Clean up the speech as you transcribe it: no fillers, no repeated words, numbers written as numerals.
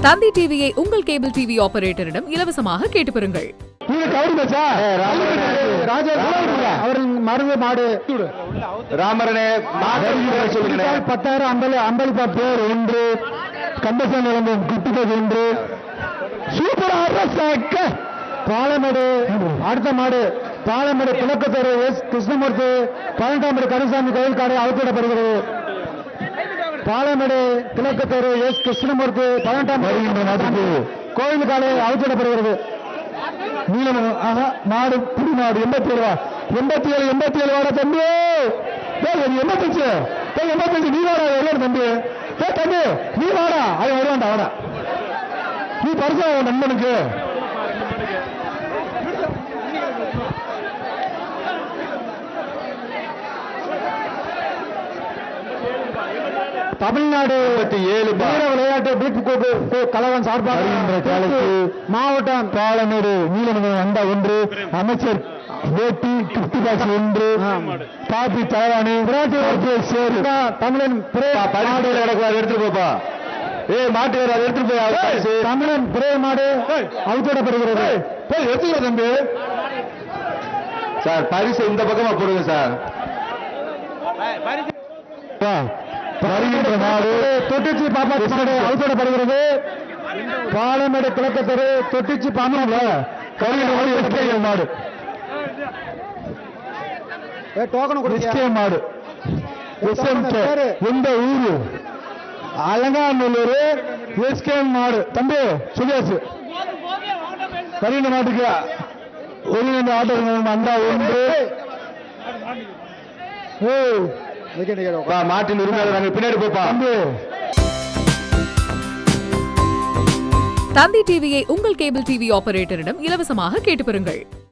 தந்தி டிவியை உங்கள் cable TV ஆபரேட்டரிடம் இலவசமாக கேட்டு பெறுங்கள். மருந்து மாடு ராமரனே 10,000 அம்பலிப்பா பேர் ஒன்று கண்டசன் விளம்பரம் குட்டிகள் ஒன்று சூப்பர் பாலமேடு. அடுத்த மாடு பாலமேடு கிழக்கு எஸ் கிருஷ்ணமூர்த்தி 18 கருசாமி கோயில் காடு அவுத்திடப்படுகிறது. பாலமேடு கிழக்கு தெரு எஸ் கிருஷ்ணமூர்த்தி 18 கோயில் காடு அவுத்திடப்படுகிறது. மாடு புடி மாடு 87 வாட தம்பி 85 நீ வாடா எவ்வளவு தம்பி தம்பி நீ வாடா அது வருவாண்டா வாடா நீ பரிசா நண்பனுக்கு தமிழ்நாடு 7 விளையாட்டு கழகம் சார்பாக மாவட்டம் பாலமேடு நீலமணி வந்த ஒன்று அமைச்சர் ஓட்டி கிருஷ்ணதாஸ் ஒன்று பாபி தலவாணி தமிழன் எடுத்துட்டு போப்பா மாட்டு எடுத்துட்டு போய் தமிழன் பிரே மாடு அவுத்திடப்படுகிறது. எடுத்துக்கோ தம்பி சார் பரிசு இந்த பக்கமா போடுங்க சார். தொட்டிச்சி பாப்பா அவுத்திடப்படுகிறது. பாலமேடு கிழக்கு தெரு தொட்டிச்சி பாம்பு மாடு மாடு எந்த ஊரு அலங்காநல்லூர் எஸ்கே மாடு தம்பி சுகேஷ் கரீன மாட்டுக்கு ஒருங்கிணைந்த ஆட்டோ அண்டா ஒன்று மாட்டின் உரிமையாளர் பின்னாடி போப்பா தம்பி. தந்தி டிவியை உங்கள் கேபிள் டிவி ஆபரேட்டரிடம் இலவசமாக கேட்டு பெறுங்கள்.